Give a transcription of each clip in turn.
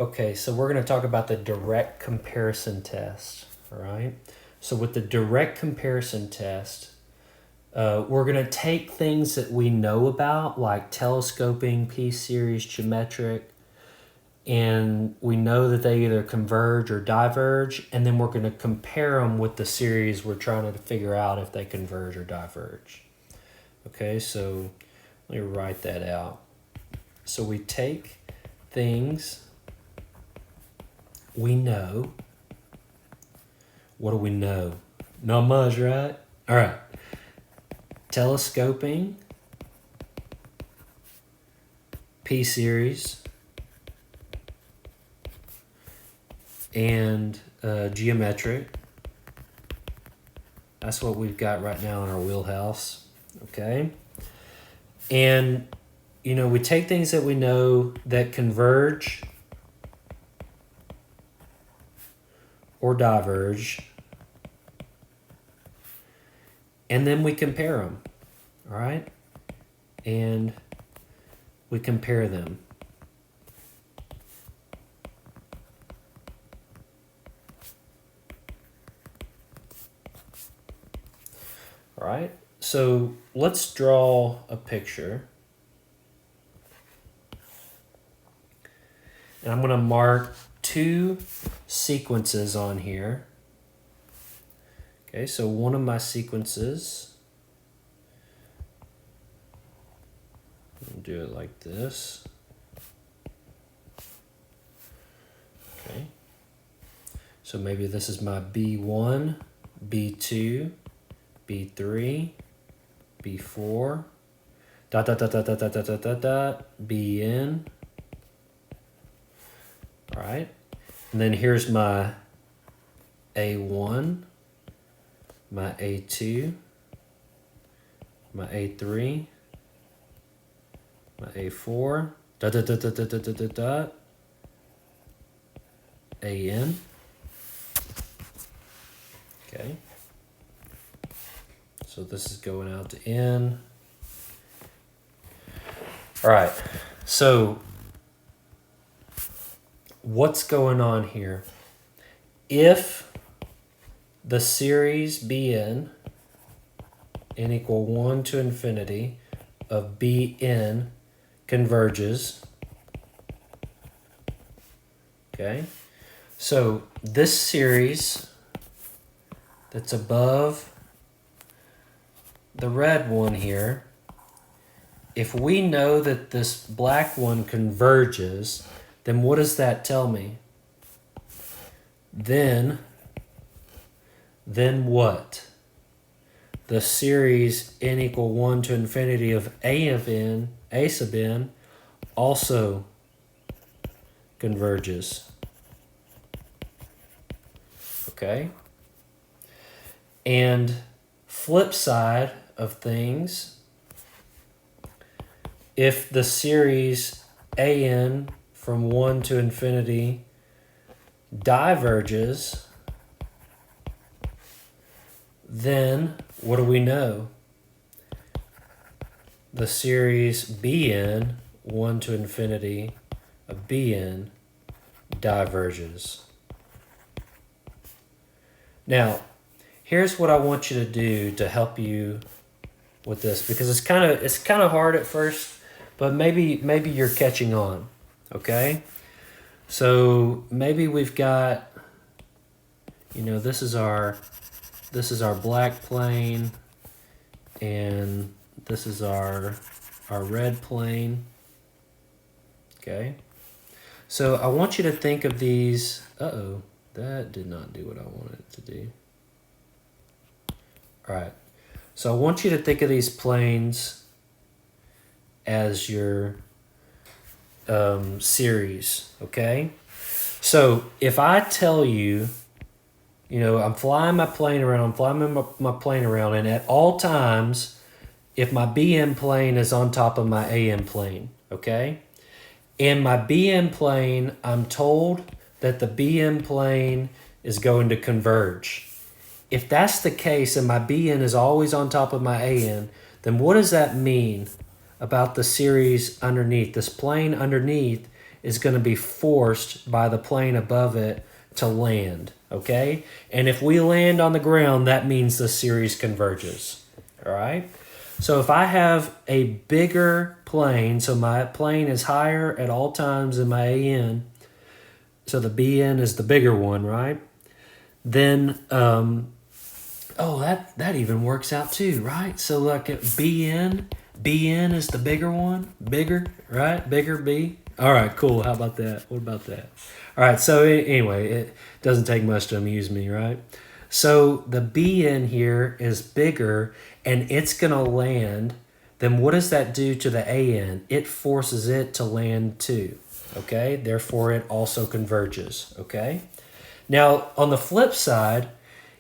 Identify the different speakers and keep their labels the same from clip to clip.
Speaker 1: Okay, so we're going to talk about the direct comparison test, all right? So with the direct comparison test, we're going to take things that we know about, like telescoping, P-series, geometric, and we know that they either converge or diverge, and then we're going to compare them with the series we're trying to figure out if they converge or diverge. Okay, so let me write that out. So we take things we know. What do we know? Not much, right? All right. Telescoping, P-series, and geometric. That's what we've got right now in our wheelhouse. Okay. And, you know, we take things that we know that converge or diverge, and then we compare them, all right? And we compare them. All right, so let's draw a picture. And I'm going to mark two sequences on here. Okay, so one of my sequences, I'll do it like this. Okay, so maybe this is my B1, B2, B3, B4, dot, dot, dot, dot, dot, dot, dot, dot, dot, dot, BN. All right, and then here's my A1, my A2, my A3, my A4, dot, dot, dot, dot, dot, dot, dot, dot, dot, AN. Okay. So this is going out to N. All right, so what's going on here? If the series Bn, n equal 1 to infinity, of Bn converges, okay? So this series that's above the red one here, if we know that this black one converges, then what does that tell me? Then what? The series n equal 1 to infinity of A of n, A sub n, also converges. Okay? And flip side of things, if the series an from 1 to infinity diverges, then what do we know? The series Bn, 1 to infinity of Bn, diverges. Now, here's what I want you to do to help you with this, because it's kind of hard at first, but maybe you're catching on. Okay? So maybe we've got, you know, this is our black plane, and this is our red plane. Okay? So I want you to think of these. Uh-oh, that did not do what I wanted it to do. All right. So I want you to think of these planes as your series, okay? So if I tell you, you know, I'm flying my plane around, and at all times, if my BN plane is on top of my AN plane, okay? And my BN plane, I'm told that the BN plane is going to converge. If that's the case and my BN is always on top of my AN, then what does that mean about the series underneath? This plane underneath is going to be forced by the plane above it to land, okay? And if we land on the ground, that means the series converges, all right? So if I have a bigger plane, so my plane is higher at all times than my AN, so the BN is the bigger one, right? Then, that even works out too, right? So like at BN is the bigger one, bigger, right? Bigger B. All right, cool. How about that? What about that? All right, so anyway, it doesn't take much to amuse me, right? So the BN here is bigger, and it's going to land. Then what does that do to the AN? It forces it to land too, okay? Therefore, it also converges, okay? Now, on the flip side,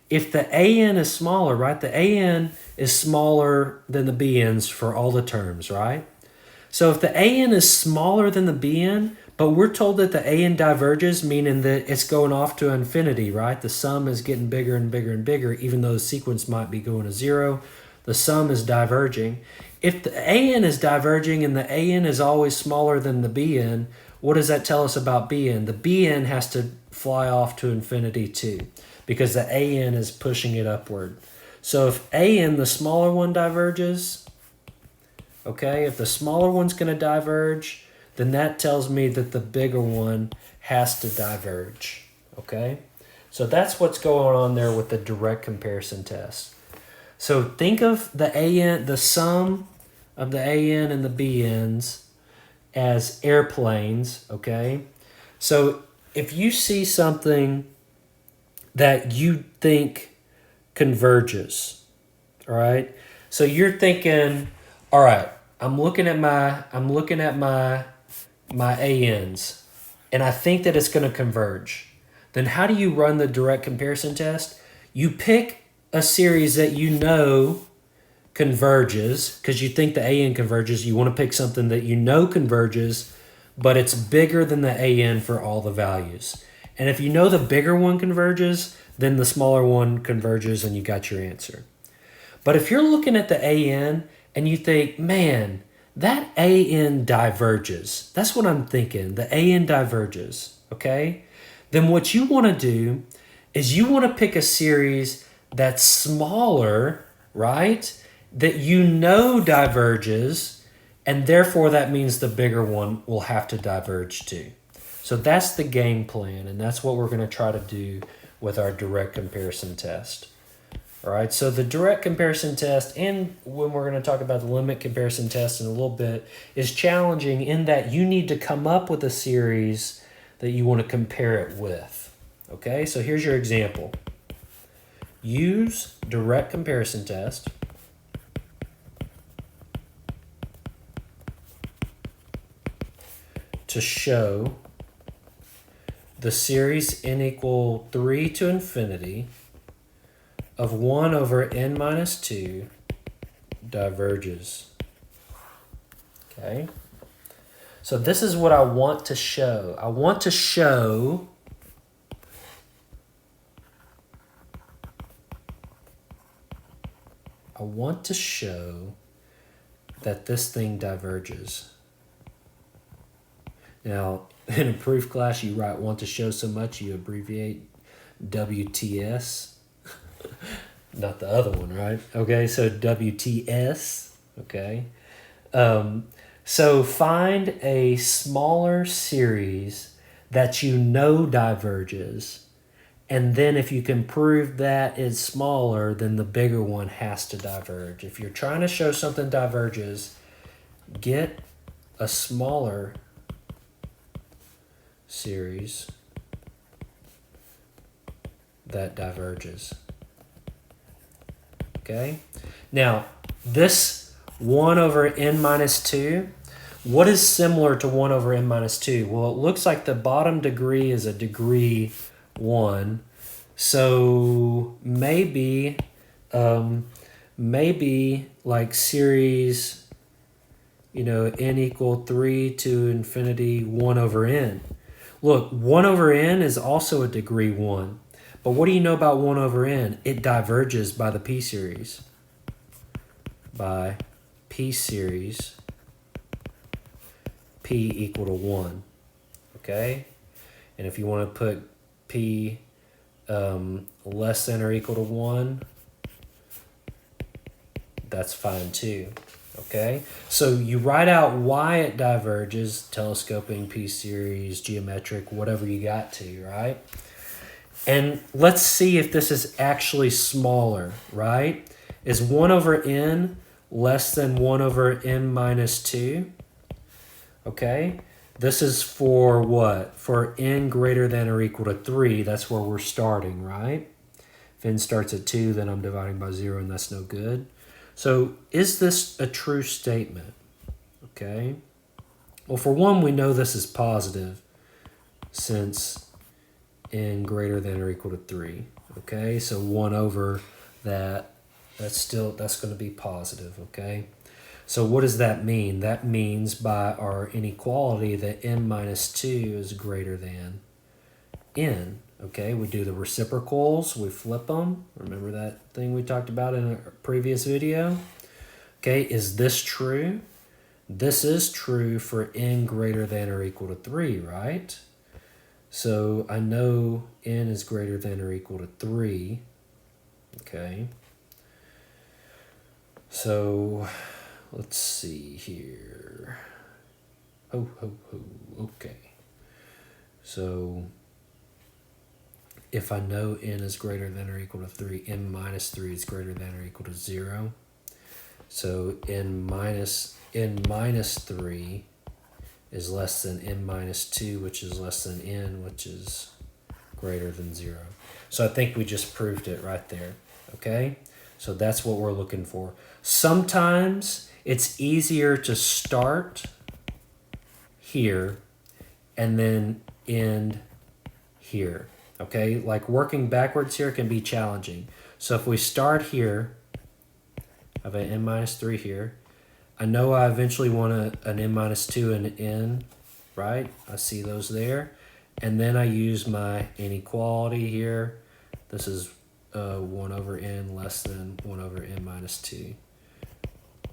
Speaker 1: if the AN is smaller, right? The AN is smaller than the BNs for all the terms, right? So if the AN is smaller than the BN, but we're told that the AN diverges, meaning that it's going off to infinity, right? The sum is getting bigger and bigger and bigger, even though the sequence might be going to 0. The sum is diverging. If the AN is diverging and the AN is always smaller than the BN, what does that tell us about BN? The BN has to fly off to infinity too, because the AN is pushing it upward. So if AN, the smaller one, diverges, okay, if the smaller one's going to diverge, then that tells me that the bigger one has to diverge, okay? So that's what's going on there with the direct comparison test. So think of the AN, the sum of the AN and the BNs as airplanes, okay? So if you see something that you think converges, all right? So you're thinking, all right, I'm looking at my ANs, and I think that it's going to converge. Then how do you run the direct comparison test? You pick a series that you know converges, because you think the AN converges. You want to pick something that you know converges, but it's bigger than the AN for all the values. And if you know the bigger one converges, then the smaller one converges and you got your answer. But if you're looking at the AN and you think, man, that AN diverges. That's what I'm thinking. The AN diverges, okay? Then what you want to do is you want to pick a series that's smaller, right? That you know diverges, and therefore that means the bigger one will have to diverge too. So that's the game plan, and that's what we're going to try to do with our direct comparison test. All right, so the direct comparison test, and when we're going to talk about the limit comparison test in a little bit, is challenging in that you need to come up with a series that you want to compare it with. Okay, so here's your example. Use direct comparison test to show the series n equal 3 to infinity of 1 over n minus 2 diverges. Okay? So this is what I want to show. I want to show that this thing diverges. Now, in a proof class, you write want to show so much, you abbreviate WTS. Not the other one, right? Okay, so WTS, okay? So find a smaller series that you know diverges, and then if you can prove that it's smaller, then the bigger one has to diverge. If you're trying to show something diverges, get a smaller series that diverges. Okay? Now, this 1 over n minus 2, what is similar to 1 over n minus 2? Well, it looks like the bottom degree is a degree 1. So maybe like series, n equal 3 to infinity 1 over n. Look, 1 over n is also a degree 1. But what do you know about 1 over n? It diverges by the p-series. By p-series, p equal to 1. okay? And if you want to put p less than or equal to 1, that's fine too, okay? So you write out why it diverges, telescoping, p-series, geometric, whatever you got to, right? And let's see if this is actually smaller, right? Is 1 over n less than 1 over n minus 2? Okay, this is for what? For n greater than or equal to 3. That's where we're starting, right? If n starts at 2, then I'm dividing by 0, and that's no good. So is this a true statement? Okay. Well, for one, we know this is positive since n greater than or equal to 3. Okay, so 1 over that, that's going to be positive, okay? So what does that mean? That means by our inequality that n minus 2 is greater than n. Okay, we do the reciprocals, we flip them. Remember that thing we talked about in a previous video? Okay, is this true? This is true for n greater than or equal to 3, right? So I know n is greater than or equal to 3. Okay. So let's see here. Okay. So if I know n is greater than or equal to 3, n minus 3 is greater than or equal to 0. So n minus 3 is less than n minus 2, which is less than n, which is greater than 0. So I think we just proved it right there, okay? So that's what we're looking for. Sometimes it's easier to start here and then end here, okay? Like working backwards here can be challenging. So if we start here, I have an n minus 3 here. I know I eventually want an n minus 2 and an n, right? I see those there. And then I use my inequality here. This is 1 over n less than 1 over n minus 2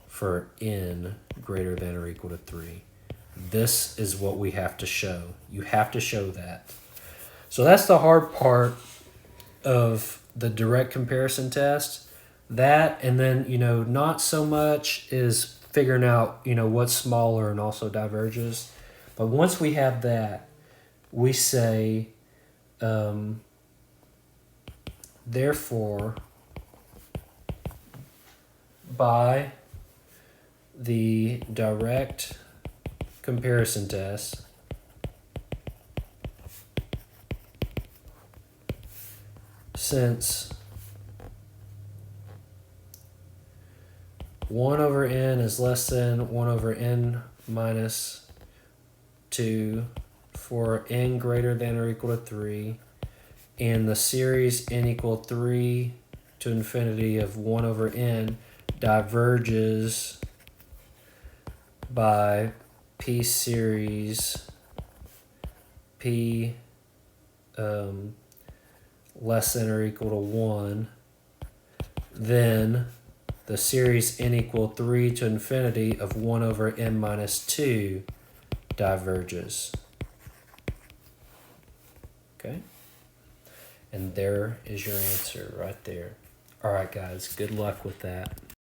Speaker 1: for n greater than or equal to 3. This is what we have to show. You have to show that. So that's the hard part of the direct comparison test. That, and then, not so much is figuring out, what's smaller and also diverges. But once we have that, we say, therefore, by the direct comparison test, since 1 over n is less than 1 over n minus 2 for n greater than or equal to 3, and the series n equal 3 to infinity of 1 over n diverges by p series p less than or equal to 1, then the series n equal 3 to infinity of 1 over n minus 2 diverges. Okay? And there is your answer right there. All right, guys, good luck with that.